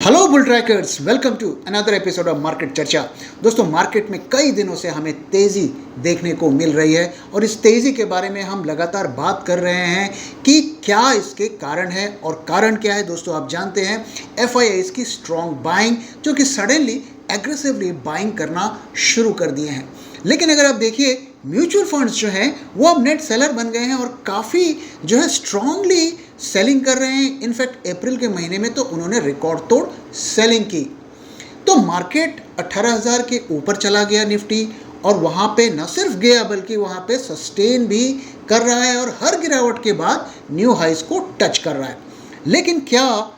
Hello bull trackers, welcome to another episode of market चर्चा। दोस्तों, market में कई दिनों से हमें तेज़ी देखने को मिल रही है और इस तेज़ी के बारे में हम लगातार बात कर रहे हैं कि क्या इसके कारण है। और कारण क्या है दोस्तों, आप जानते हैं एफआईआईज़ की स्ट्रॉन्ग बाइंग, जो कि सडनली एग्रेसिवली बाइंग करना शुरू कर दिए हैं। लेकिन अगर आप देखिए, म्यूचुअल फंड्स जो हैं वो अब नेट सेलर बन गए हैं और काफ़ी जो है स्ट्रांगली सेलिंग कर रहे हैं। इनफैक्ट अप्रैल के महीने में तो उन्होंने रिकॉर्ड तोड़ सेलिंग की। तो मार्केट 18,000 के ऊपर चला गया निफ्टी, और वहाँ पे न सिर्फ गया बल्कि वहाँ पे सस्टेन भी कर रहा है और हर गिरावट के बाद न्यू हाइस को टच कर रहा है। लेकिन क्या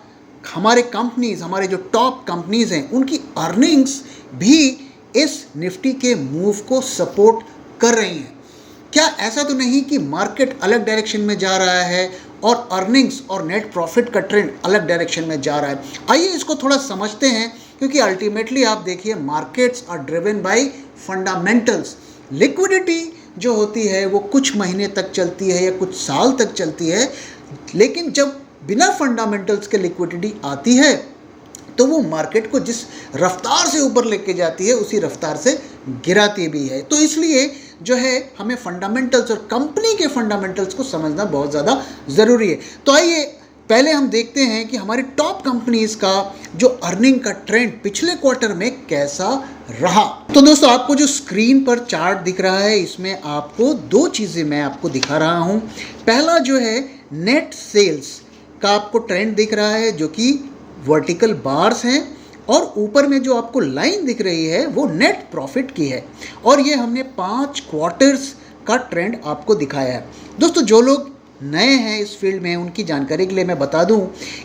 हमारे कंपनीज, हमारे जो टॉप कंपनीज हैं, उनकी अर्निंग्स भी इस निफ्टी के मूव को सपोर्ट कर रही हैं? क्या ऐसा तो नहीं कि मार्केट अलग डायरेक्शन में जा रहा है और अर्निंग्स और नेट प्रॉफिट का ट्रेंड अलग डायरेक्शन में जा रहा है? आइए इसको थोड़ा समझते हैं, क्योंकि अल्टीमेटली आप देखिए, markets are driven by fundamentals. Liquidity जो होती है वो कुछ महीने तक चलती है या कुछ साल तक चलती है, लेकिन जब बिना फंडामेंटल्स के लिक्विडिटी आती है तो वो मार्केट को जिस रफ्तार से ऊपर लेके जाती है उसी रफ्तार से गिराती भी है। तो इसलिए जो है हमें फंडामेंटल्स और कंपनी के फंडामेंटल्स को समझना बहुत ज़्यादा ज़रूरी है। तो आइए पहले हम देखते हैं कि हमारी टॉप कंपनीज का जो अर्निंग का ट्रेंड पिछले क्वार्टर में कैसा रहा। तो दोस्तों, आपको जो स्क्रीन पर चार्ट दिख रहा है, इसमें आपको दो चीज़ें मैं आपको दिखा रहा हूँ। पहला जो है नेट सेल्स का आपको ट्रेंड दिख रहा है, जो कि वर्टिकल बार्स हैं, और ऊपर में जो आपको लाइन दिख रही है वो नेट प्रॉफिट की है। और ये हमने 5 क्वार्टर्स का ट्रेंड आपको दिखाया है। दोस्तों, जो लोग नए हैं इस फील्ड में, उनकी जानकारी के लिए मैं बता दूं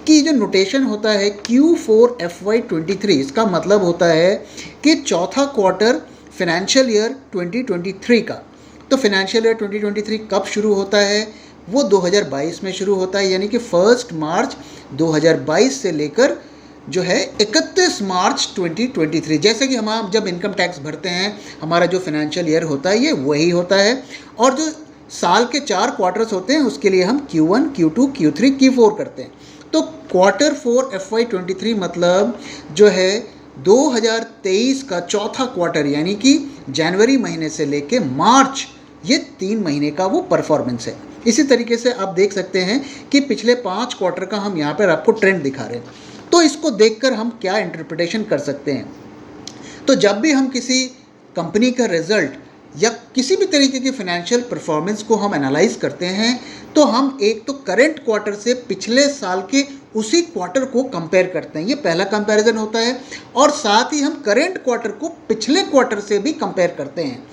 कि जो नोटेशन होता है Q4 FY23, इसका मतलब होता है कि चौथा क्वार्टर फाइनेंशियल ईयर 2023 का। तो फाइनेंशियल ईयर 2023 कब शुरू होता है? वो 2022 में शुरू होता है, यानी कि 1 मार्च 2022 से लेकर जो है 31 मार्च 2023। जैसे कि हम जब इनकम टैक्स भरते हैं, हमारा जो फाइनेंशियल ईयर होता है ये वही होता है। और जो साल के 4 क्वार्टर्स होते हैं उसके लिए हम Q1, Q2, Q3, Q4 करते हैं। तो क्वार्टर 4 FY23 मतलब जो है 2023 का चौथा क्वार्टर, यानी कि जनवरी महीने से लेके मार्च, ये 3 महीने का वो परफॉर्मेंस है। इसी तरीके से आप देख सकते हैं कि पिछले 5 क्वार्टर का हम यहाँ पर आपको ट्रेंड दिखा रहे हैं। तो इसको देखकर हम क्या इंटरप्रिटेशन कर सकते हैं? तो जब भी हम किसी कंपनी का रिजल्ट या किसी भी तरीके की फाइनेंशियल परफॉर्मेंस को हम एनालाइज करते हैं, तो हम एक तो करेंट क्वार्टर से पिछले साल के उसी क्वार्टर को कंपेयर करते हैं। ये पहला कंपैरिजन होता है। और साथ ही हम करेंट क्वार्टर को पिछले क्वार्टर से भी कंपेयर करते हैं।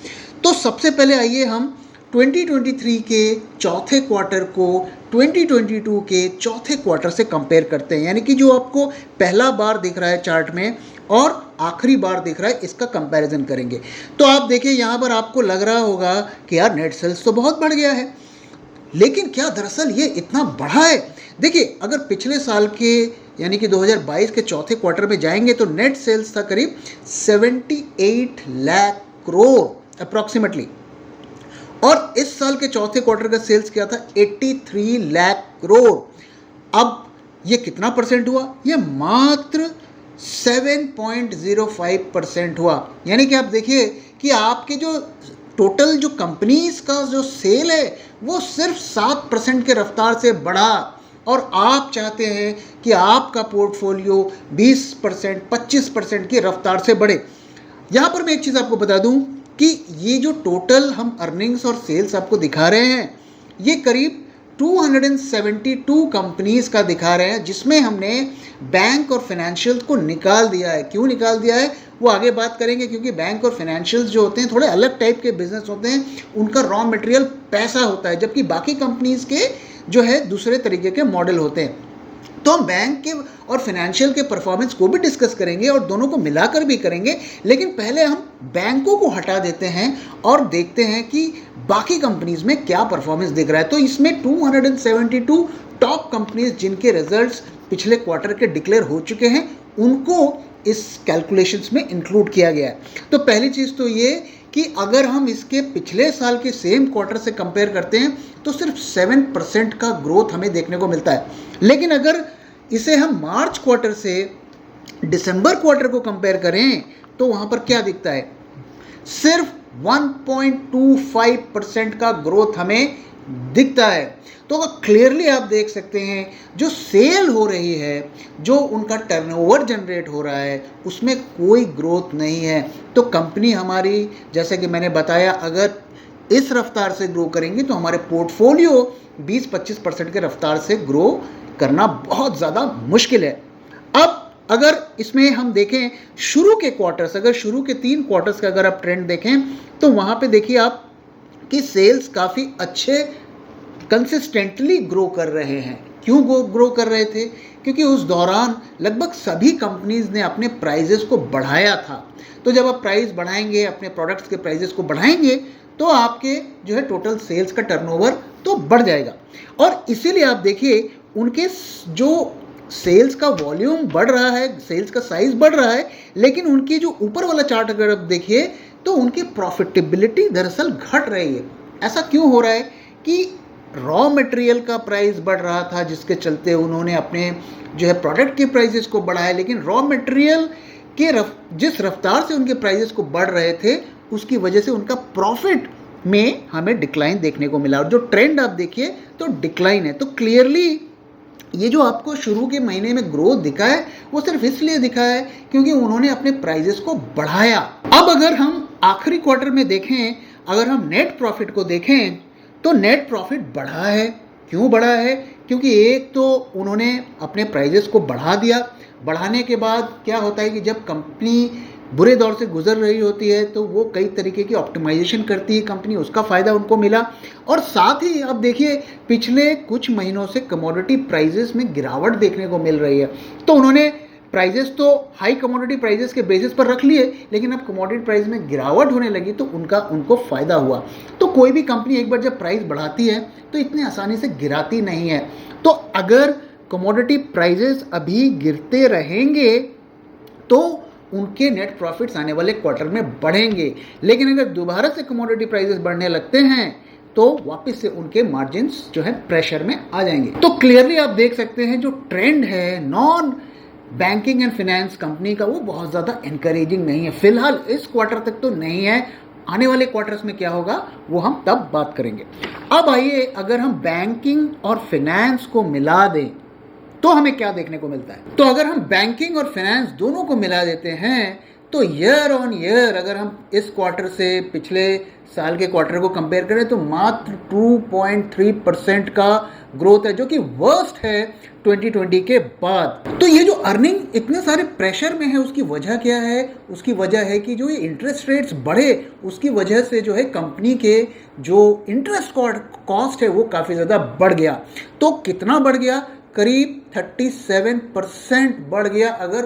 तो सबसे पहले आइए हम 2023 के चौथे क्वार्टर को 2022 के चौथे क्वार्टर से कंपेयर करते हैं, यानी कि जो आपको पहला बार दिख रहा है चार्ट में और आखिरी बार दिख रहा है, इसका कंपैरिजन करेंगे। तो आप देखिए, यहाँ पर आपको लग रहा होगा कि यार नेट सेल्स तो बहुत बढ़ गया है, लेकिन क्या दरअसल ये इतना बढ़ा है? देखिए, अगर पिछले साल के यानी कि 2022 के चौथे क्वार्टर में जाएंगे तो नेट सेल्स था करीब 78 लाख करोड़ अप्रॉक्सीमेटली, और इस साल के चौथे क्वार्टर का सेल्स क्या था? 83 लाख करोड़। अब ये कितना परसेंट हुआ? ये मात्र 7.05% हुआ। यानी कि आप देखिए कि आपके जो टोटल जो कंपनीज का जो सेल है वो सिर्फ 7% के रफ्तार से बढ़ा, और आप चाहते हैं कि आपका पोर्टफोलियो 20%, 25% की रफ्तार से बढ़े। यहाँ पर मैं एक चीज़ आपको बता दूँ कि ये जो टोटल हम अर्निंग्स और सेल्स आपको दिखा रहे हैं, ये करीब 272 कंपनीज का दिखा रहे हैं, जिसमें हमने बैंक और फाइनेंशियल्स को निकाल दिया है। क्यों निकाल दिया है वो आगे बात करेंगे, क्योंकि बैंक और फाइनेंशियल्स जो होते हैं थोड़े अलग टाइप के बिजनेस होते हैं। उनका रॉ मटेरियल पैसा होता है, जबकि बाकी कंपनीज के जो है दूसरे तरीके के मॉडल होते हैं। तो हम बैंक के और फाइनेंशियल के परफॉर्मेंस को भी डिस्कस करेंगे और दोनों को मिलाकर भी करेंगे, लेकिन पहले हम बैंकों को हटा देते हैं और देखते हैं कि बाकी कंपनीज में क्या परफॉर्मेंस दिख रहा है। तो इसमें 272 टॉप कंपनीज जिनके रिजल्ट्स पिछले क्वार्टर के डिक्लेयर हो चुके हैं, उनको इस कैलकुलेशंस में इंक्लूड किया गया है। तो पहली चीज़ तो ये कि अगर हम इसके पिछले साल के सेम क्वार्टर से कंपेयर करते हैं तो सिर्फ 7% का ग्रोथ हमें देखने को मिलता है। लेकिन अगर इसे हम मार्च क्वार्टर से दिसंबर क्वार्टर को कंपेयर करें तो वहाँ पर क्या दिखता है, सिर्फ 1.25% का ग्रोथ हमें दिखता है। तो क्लियरली आप देख सकते हैं जो सेल हो रही है, जो उनका टर्नओवर जनरेट हो रहा है, उसमें कोई ग्रोथ नहीं है। तो कंपनी हमारी, जैसे कि मैंने बताया, अगर इस रफ्तार से ग्रो करेंगे तो हमारे पोर्टफोलियो 20-25% के रफ्तार से ग्रो करना बहुत ज़्यादा मुश्किल है। अब अगर इसमें हम देखें शुरू के क्वार्टर्स, अगर शुरू के 3 क्वार्टर्स का अगर आप ट्रेंड देखें तो वहाँ पे देखिए आप कि सेल्स काफ़ी अच्छे कंसिस्टेंटली ग्रो कर रहे हैं। क्यों ग्रो कर रहे थे? क्योंकि उस दौरान लगभग सभी कंपनीज ने अपने प्राइजेस को बढ़ाया था। तो जब आप प्राइस बढ़ाएंगे, अपने प्रोडक्ट्स के प्राइजेस को बढ़ाएंगे, तो आपके जो है टोटल सेल्स का टर्नओवर तो बढ़ जाएगा। और इसीलिए आप देखिए उनके जो सेल्स का वॉल्यूम बढ़ रहा है, सेल्स का साइज बढ़ रहा है, लेकिन उनकी जो ऊपर वाला चार्ट अगर आप देखिए तो उनकी प्रॉफिटेबिलिटी दरअसल घट रही है। ऐसा क्यों हो रहा है कि रॉ मटेरियल का प्राइस बढ़ रहा था, जिसके चलते उन्होंने अपने जो है प्रोडक्ट के प्राइसेस को बढ़ाया, लेकिन रॉ मटेरियल के जिस रफ्तार से उनके प्राइसेस को बढ़ रहे थे उसकी वजह से उनका प्रॉफिट में हमें डिक्लाइन देखने को मिला। और जो ट्रेंड आप देखिए तो डिक्लाइन है। तो क्लियरली ये जो आपको शुरू के महीने में ग्रोथ दिखा है वो सिर्फ इसलिए दिखा है क्योंकि उन्होंने अपने प्राइजेस को बढ़ाया। अब अगर हम आखिरी क्वार्टर में देखें, अगर हम नेट प्रॉफिट को देखें तो नेट प्रॉफिट बढ़ा है। क्यों बढ़ा है? क्योंकि एक तो उन्होंने अपने प्राइजेस को बढ़ा दिया। बढ़ाने के बाद क्या होता है कि जब कंपनी बुरे दौर से गुजर रही होती है तो वो कई तरीके की ऑप्टिमाइजेशन करती है कंपनी, उसका फ़ायदा उनको मिला। और साथ ही आप देखिए पिछले कुछ महीनों से कमोडिटी प्राइजेस में गिरावट देखने को मिल रही है। तो उन्होंने प्राइजेस तो हाई कमोडिटी प्राइजेस के बेसिस पर रख लिए, लेकिन अब कमोडिटी प्राइस में गिरावट होने लगी तो उनको फ़ायदा हुआ। तो कोई भी कंपनी एक बार जब प्राइस बढ़ाती है तो इतनी आसानी से गिराती नहीं है। तो अगर कमोडिटी प्राइजेस अभी गिरते रहेंगे तो उनके नेट प्रॉफिट्स आने वाले क्वार्टर में बढ़ेंगे, लेकिन अगर दोबारा से कमोडिटी प्राइसेस बढ़ने लगते हैं तो वापस से उनके मार्जिन्स जो है प्रेशर में आ जाएंगे। तो क्लियरली आप देख सकते हैं जो ट्रेंड है non banking and finance company का वो बहुत ज़्यादा एनकरेजिंग नहीं है। फिलहाल इस क्वार्टर तक तो नहीं है, आने वाले क्वार्टर्स में क्या होगा वो हम तब बात करेंगे। अब आइए अगर हम बैंकिंग और फाइनेंस को मिला दें तो हमें क्या देखने को मिलता है। तो अगर हम बैंकिंग और फाइनेंस दोनों को मिला देते हैं तो ईयर ऑन ईयर अगर हम इस क्वार्टर से पिछले साल के क्वार्टर को कंपेयर करें तो मात्र 2.3% का ग्रोथ है, जो कि वर्स्ट है 2020 के बाद। तो ये जो अर्निंग इतने सारे प्रेशर में है उसकी वजह क्या है? उसकी वजह है कि जो ये इंटरेस्ट रेट्स बढ़े उसकी वजह से जो है कंपनी के जो इंटरेस्ट कॉस्ट है वो काफ़ी ज़्यादा बढ़ गया। तो कितना बढ़ गया? करीब 37% बढ़ गया अगर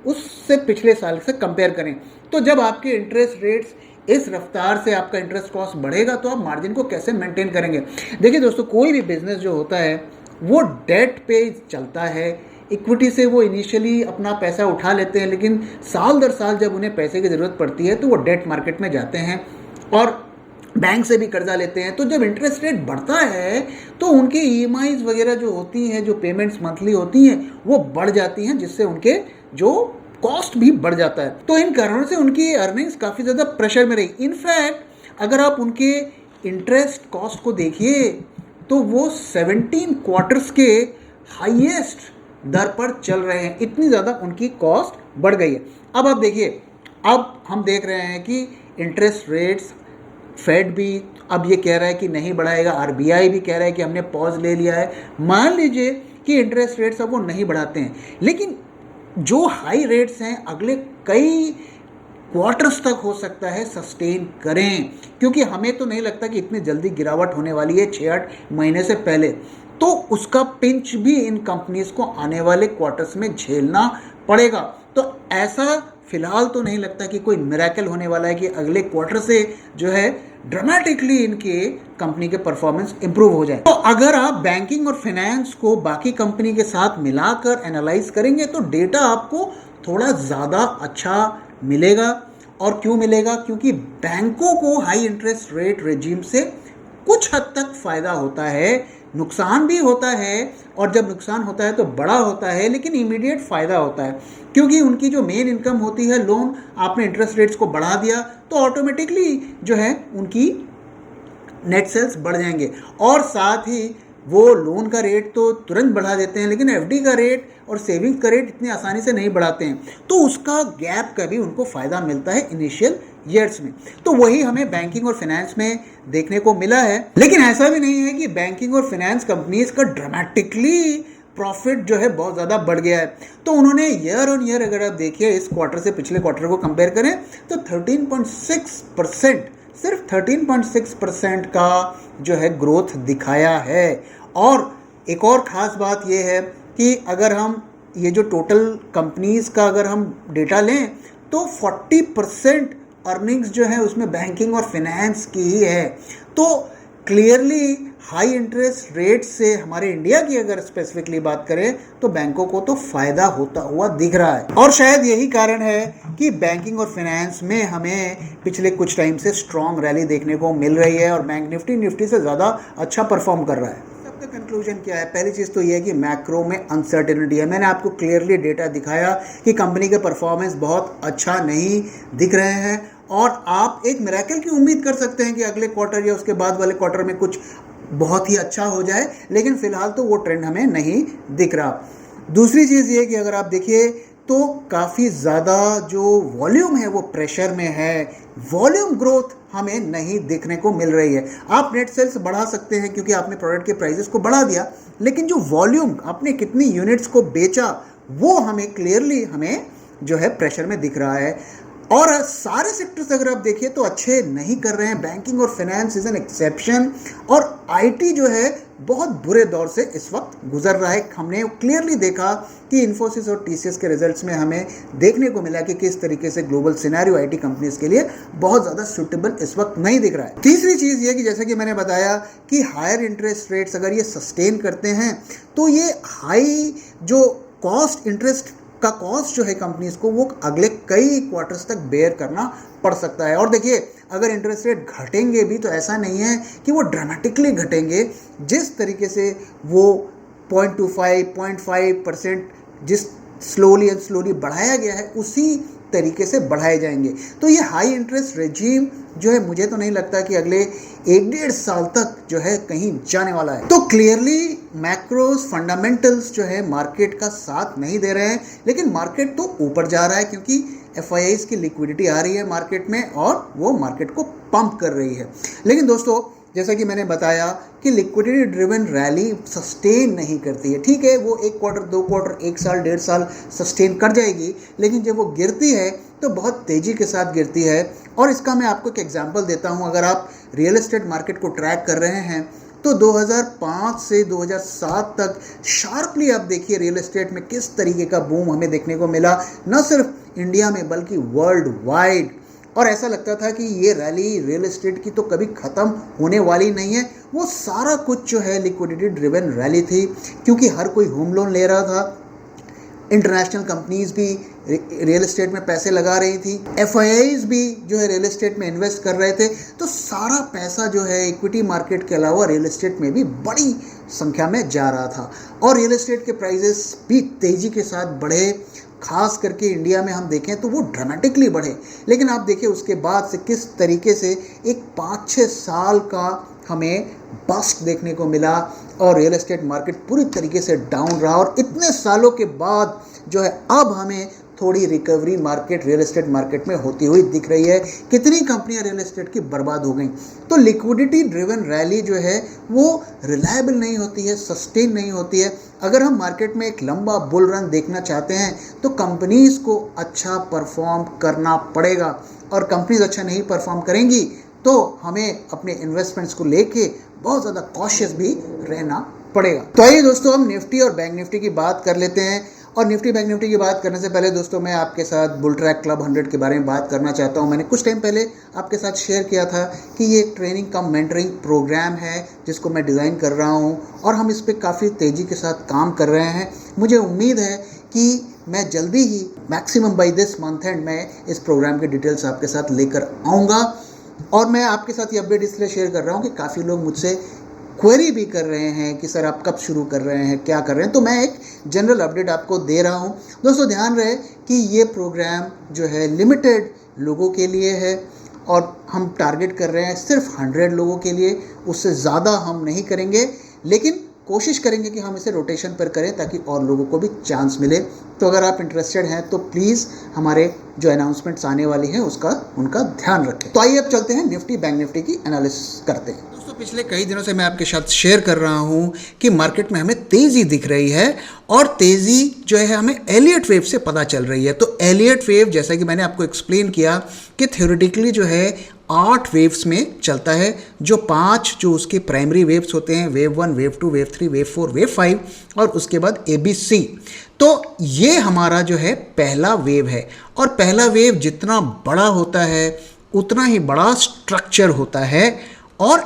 उससे पिछले साल से कंपेयर करें। तो जब आपके इंटरेस्ट रेट्स इस रफ्तार से आपका इंटरेस्ट कॉस्ट बढ़ेगा तो आप मार्जिन को कैसे मेंटेन करेंगे? देखिए दोस्तों, कोई भी बिजनेस जो होता है वो डेट पे चलता है। इक्विटी से वो इनिशियली अपना पैसा उठा लेते हैं, लेकिन साल दर साल जब उन्हें पैसे की ज़रूरत पड़ती है तो वो डेट मार्केट में जाते हैं और बैंक से भी कर्जा लेते हैं। तो जब इंटरेस्ट रेट बढ़ता है तो उनकी ईएमआईज वगैरह जो होती हैं, जो पेमेंट्स मंथली होती हैं, वो बढ़ जाती हैं, जिससे उनके जो कॉस्ट भी बढ़ जाता है। तो इन कारणों से उनकी अर्निंग्स काफ़ी ज़्यादा प्रेशर में रही। इनफैक्ट अगर आप उनके इंटरेस्ट कॉस्ट को देखिए तो वो 17 क्वार्टर्स के हाईएस्ट दर पर चल रहे हैं। इतनी ज़्यादा उनकी कॉस्ट बढ़ गई है। अब आप देखिए, अब हम देख रहे हैं कि इंटरेस्ट रेट्स फेड भी अब ये कह रहा है कि नहीं बढ़ाएगा, आरबीआई भी कह रहा है कि हमने पॉज ले लिया है। मान लीजिए कि इंटरेस्ट रेट्स अब वो नहीं बढ़ाते हैं, लेकिन जो हाई रेट्स हैं अगले कई क्वार्टर्स तक हो सकता है सस्टेन करें, क्योंकि हमें तो नहीं लगता कि इतनी जल्दी गिरावट होने वाली है 6-8 महीने से पहले। तो उसका पिंच भी इन कंपनीज को आने वाले क्वार्टर्स में झेलना पड़ेगा। तो ऐसा फिलहाल तो नहीं लगता कि कोई मिरेकल होने वाला है कि अगले क्वार्टर से जो है ड्रामेटिकली इनके कंपनी के परफॉर्मेंस इंप्रूव हो जाए। तो अगर आप बैंकिंग और फाइनेंस को बाकी कंपनी के साथ मिलाकर एनालाइज करेंगे तो डेटा आपको थोड़ा ज़्यादा अच्छा मिलेगा। और क्यों मिलेगा? क्योंकि बैंकों को हाई इंटरेस्ट रेट रेजिम से कुछ हद तक फ़ायदा होता है, नुकसान भी होता है, और जब नुकसान होता है तो बड़ा होता है, लेकिन इमीडिएट फ़ायदा होता है, क्योंकि उनकी जो मेन इनकम होती है, लोन आपने इंटरेस्ट रेट्स को बढ़ा दिया तो ऑटोमेटिकली जो है उनकी नेट सेल्स बढ़ जाएंगे। और साथ ही वो लोन का रेट तो तुरंत बढ़ा देते हैं, लेकिन एफडी का रेट और सेविंग्स का रेट इतनी आसानी से नहीं बढ़ाते हैं, तो उसका गैप का भी उनको फ़ायदा मिलता है इनिशियल ईयर्स में। तो वही हमें बैंकिंग और फाइनेंस में देखने को मिला है। लेकिन ऐसा भी नहीं है कि बैंकिंग और फाइनेंस कंपनीज का ड्रामेटिकली प्रॉफिट जो है बहुत ज़्यादा बढ़ गया है। तो उन्होंने ईयर ऑन ईयर अगर आप देखिए इस क्वार्टर से पिछले क्वार्टर को कंपेयर करें तो 13.6%, सिर्फ 13.6% का जो है ग्रोथ दिखाया है। और एक और ख़ास बात ये है कि अगर हम ये जो टोटल कंपनीज का अगर हम डेटा लें तो 40% अर्निंग्स जो है उसमें बैंकिंग और फाइनेंस की ही है। तो क्लियरली हाई इंटरेस्ट रेट से हमारे इंडिया की अगर स्पेसिफिकली बात करें तो बैंकों को तो फ़ायदा होता हुआ दिख रहा है। और शायद यही कारण है कि बैंकिंग और फाइनेंस में हमें पिछले कुछ टाइम से स्ट्रॉन्ग रैली देखने को मिल रही है और बैंक निफ्टी से ज़्यादा अच्छा परफॉर्म कर रहा है। सबका कंक्लूजन क्या है? पहली चीज़ तो ये है कि मैक्रो में अनसर्टेनिटी है। मैंने आपको क्लियरली डेटा दिखाया कि कंपनी के परफॉर्मेंस बहुत अच्छा नहीं दिख रहे हैं, और आप एक मिरेकल की उम्मीद कर सकते हैं कि अगले क्वार्टर या उसके बाद वाले क्वार्टर में कुछ बहुत ही अच्छा हो जाए, लेकिन फिलहाल तो वो ट्रेंड हमें नहीं दिख रहा। दूसरी चीज़ ये कि अगर आप देखिए तो काफ़ी ज़्यादा जो वॉल्यूम है वो प्रेशर में है, वॉल्यूम ग्रोथ हमें नहीं देखने को मिल रही है। आप नेट सेल्स बढ़ा सकते हैं क्योंकि आपने प्रोडक्ट के प्राइसेस को बढ़ा दिया, लेकिन जो वॉल्यूम आपने कितनी यूनिट्स को बेचा वो हमें क्लियरली हमें जो है प्रेशर में दिख रहा है। और सारे सेक्टर्स अगर आप देखिए तो अच्छे नहीं कर रहे हैं। बैंकिंग और फाइनेंस इज एन एक्सेप्शन, और आईटी जो है बहुत बुरे दौर से इस वक्त गुजर रहा है। हमने क्लियरली देखा कि इन्फोसिस और टीसीएस के रिजल्ट्स में हमें देखने को मिला कि किस तरीके से ग्लोबल सिनेरियो आईटी कंपनीज के लिए बहुत ज़्यादा सूटेबल इस वक्त नहीं दिख रहा है। तीसरी चीज़ ये कि जैसे कि मैंने बताया कि हायर इंटरेस्ट रेट्स अगर ये सस्टेन करते हैं तो ये हाई जो कॉस्ट इंटरेस्ट का कॉस्ट जो है कंपनीज को वो अगले कई क्वार्टर्स तक बेयर करना पड़ सकता है। और देखिए अगर इंटरेस्ट रेट घटेंगे भी तो ऐसा नहीं है कि वो ड्रामेटिकली घटेंगे। जिस तरीके से वो 0.25% जिस स्लोली बढ़ाया गया है उसी तरीके से बढ़ाए जाएंगे। तो ये हाई इंटरेस्ट रेजीम जो है मुझे तो नहीं लगता कि अगले 1-1.5 साल तक जो है कहीं जाने वाला है। तो क्लियरली मैक्रोस फंडामेंटल्स जो है मार्केट का साथ नहीं दे रहे हैं, लेकिन मार्केट तो ऊपर जा रहा है क्योंकि एफआईआईज की लिक्विडिटी आ रही है मार्केट में और वो मार्केट को पंप कर रही है। लेकिन दोस्तों जैसा कि मैंने बताया कि लिक्विडिटी ड्रिवन रैली सस्टेन नहीं करती है। ठीक है, वो 1 क्वार्टर 2 क्वार्टर 1 साल 1.5 साल सस्टेन कर जाएगी, लेकिन जब वो गिरती है तो बहुत तेज़ी के साथ गिरती है। और इसका मैं आपको एक एग्जांपल देता हूँ। अगर आप रियल एस्टेट मार्केट को ट्रैक कर रहे हैं तो 2005 से 2007 तक शार्पली आप देखिए रियल एस्टेट में किस तरीके का बूम हमें देखने को मिला, न सिर्फ इंडिया में बल्कि वर्ल्ड वाइड। और ऐसा लगता था कि ये रैली रियल एस्टेट की तो कभी ख़त्म होने वाली नहीं है। वो सारा कुछ जो है लिक्विडिटी ड्रिवन रैली थी, क्योंकि हर कोई होम लोन ले रहा था, इंटरनेशनल कंपनीज भी रियल एस्टेट में पैसे लगा रही थी, एफआईआईज भी जो है रियल एस्टेट में इन्वेस्ट कर रहे थे। तो सारा पैसा जो है इक्विटी मार्केट के अलावा रियल एस्टेट में भी बड़ी संख्या में जा रहा था, और रियल एस्टेट के प्राइजेस भी तेज़ी के साथ बढ़े। खास करके इंडिया में हम देखें तो वो ड्रामेटिकली बढ़े। लेकिन आप देखिए उसके बाद से किस तरीके से एक 5-6 साल का हमें बस्ट देखने को मिला और रियल एस्टेट मार्केट पूरी तरीके से डाउन रहा। और इतने सालों के बाद जो है अब हमें थोड़ी recovery market real estate market में होती हुई दिख रही है। कितनी कंपनियां रियल एस्टेट की बर्बाद हो गई। तो लिक्विडिटी ड्रिवन रैली जो है वो रिलायबल नहीं होती है, सस्टेन नहीं होती है। अगर हम मार्केट में एक लंबा बुल रन देखना चाहते हैं तो कंपनीज को अच्छा परफॉर्म करना पड़ेगा, और कंपनीज अच्छा नहीं परफॉर्म करेंगी तो हमें अपने इन्वेस्टमेंट्स को लेके बहुत ज़्यादा कॉशियस भी रहना पड़ेगा। तो आइए दोस्तों हम निफ्टी और बैंक निफ्टी की बात कर लेते हैं। और निफ्टी बैंक निफ्टी की बात करने से पहले दोस्तों मैं आपके साथ बुल ट्रैक क्लब 100 के बारे में बात करना चाहता हूं। मैंने कुछ टाइम पहले आपके साथ शेयर किया था कि ये एक ट्रेनिंग कम मेंटरिंग प्रोग्राम है जिसको मैं डिज़ाइन कर रहा हूं, और हम इस पर काफ़ी तेज़ी के साथ काम कर रहे हैं। मुझे उम्मीद है कि मैं जल्दी ही maximum by this month end मैं इस प्रोग्राम के डिटेल्स आपके साथ लेकर आऊँगा। और मैं आपके साथ ये अपडेट इसलिए शेयर कर रहा हूँ कि काफ़ी लोग मुझसे क्वेरी भी कर रहे हैं कि सर आप कब शुरू कर रहे हैं, क्या कर रहे हैं, तो मैं एक जनरल अपडेट आपको दे रहा हूं। दोस्तों ध्यान रहे कि ये प्रोग्राम जो है लिमिटेड लोगों के लिए है और हम टारगेट कर रहे हैं सिर्फ 100 लोगों के लिए, उससे ज़्यादा हम नहीं करेंगे, लेकिन कोशिश करेंगे कि हम इसे रोटेशन पर करें ताकि और लोगों को भी चांस मिले। तो अगर आप इंटरेस्टेड हैं तो प्लीज़ हमारे जो अनाउंसमेंट्स आने वाली हैं उनका ध्यान रखें। तो आइए अब चलते हैं निफ्टी बैंक निफ्टी की एनालिसिस करते हैं। दोस्तों पिछले कई दिनों से मैं आपके साथ शेयर कर रहा हूं कि मार्केट में हमें तेज़ी दिख रही है और तेज़ी जो है हमें एलियट वेव से पता चल रही है। तो एलियट वेव जैसा कि मैंने आपको एक्सप्लेन किया कि थ्योरेटिकली जो है 8 वेव्स में चलता है, जो 5 जो उसके प्राइमरी वेव्स होते हैं, wave 1, wave 2, wave 3, wave 4, wave 5 और उसके बाद ABC। तो ये हमारा जो है पहला वेव है और पहला वेव जितना बड़ा होता है उतना ही बड़ा स्ट्रक्चर होता है और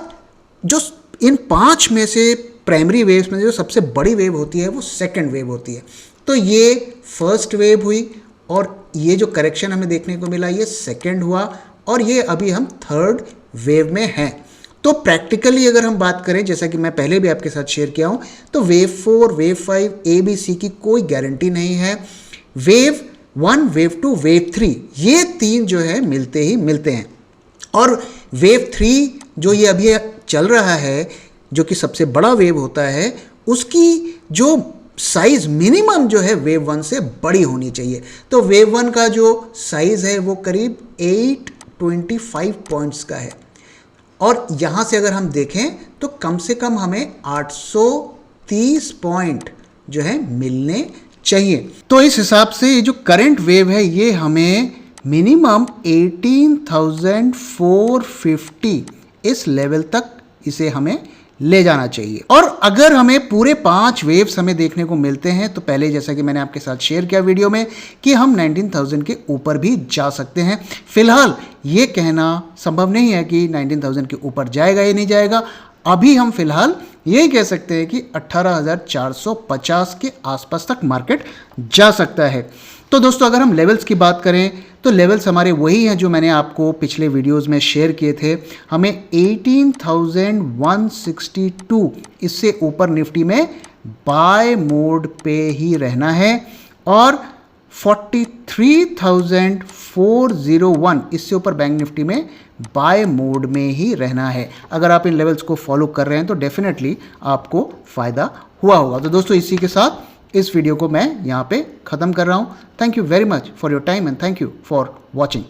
जो इन 5 में से प्राइमरी वेव्स में जो सबसे बड़ी वेव होती है वो सेकंड वेव होती है। तो ये फर्स्ट वेव हुई और ये जो करेक्शन हमें देखने को मिला ये सेकंड हुआ और ये अभी हम थर्ड वेव में हैं। तो प्रैक्टिकली अगर हम बात करें, जैसा कि मैं पहले भी आपके साथ शेयर किया हूं, तो वेव 4, वेव 5, ABC की कोई गारंटी नहीं है। वेव 1, वेव 2, वेव 3 ये 3 जो है मिलते ही मिलते हैं और वेव 3 जो ये अभी चल रहा है, जो कि सबसे बड़ा वेव होता है, उसकी जो साइज मिनिमम जो है वेव 1 से बड़ी होनी चाहिए। तो वेव 1 का जो साइज है वो करीब 825 पॉइंट्स का है और यहाँ से अगर हम देखें तो कम से कम हमें 830 पॉइंट जो है मिलने चाहिए। तो इस हिसाब से ये जो करंट वेव है ये हमें मिनिमम 18,450 इस लेवल तक इसे हमें ले जाना चाहिए। और अगर हमें पूरे 5 वेव्स हमें देखने को मिलते हैं तो पहले जैसा कि मैंने आपके साथ शेयर किया वीडियो में कि हम 19,000 के ऊपर भी जा सकते हैं। फिलहाल ये कहना संभव नहीं है कि 19,000 के ऊपर जाएगा या नहीं जाएगा। अभी हम फिलहाल यही कह सकते हैं कि 18,450 के आसपास तक मार्केट जा सकता है। तो दोस्तों अगर हम लेवल्स की बात करें तो लेवल्स हमारे वही हैं जो मैंने आपको पिछले वीडियोस में शेयर किए थे। हमें 18,162 इससे ऊपर निफ्टी में बाय मोड पे ही रहना है और 43,401 इससे ऊपर बैंक निफ्टी में बाय मोड में ही रहना है। अगर आप इन लेवल्स को फॉलो कर रहे हैं तो डेफिनेटली आपको फ़ायदा हुआ होगा। तो दोस्तों इसी के साथ इस वीडियो को मैं यहाँ पे ख़त्म कर रहा हूँ। Thank you very much for your time and thank you for watching.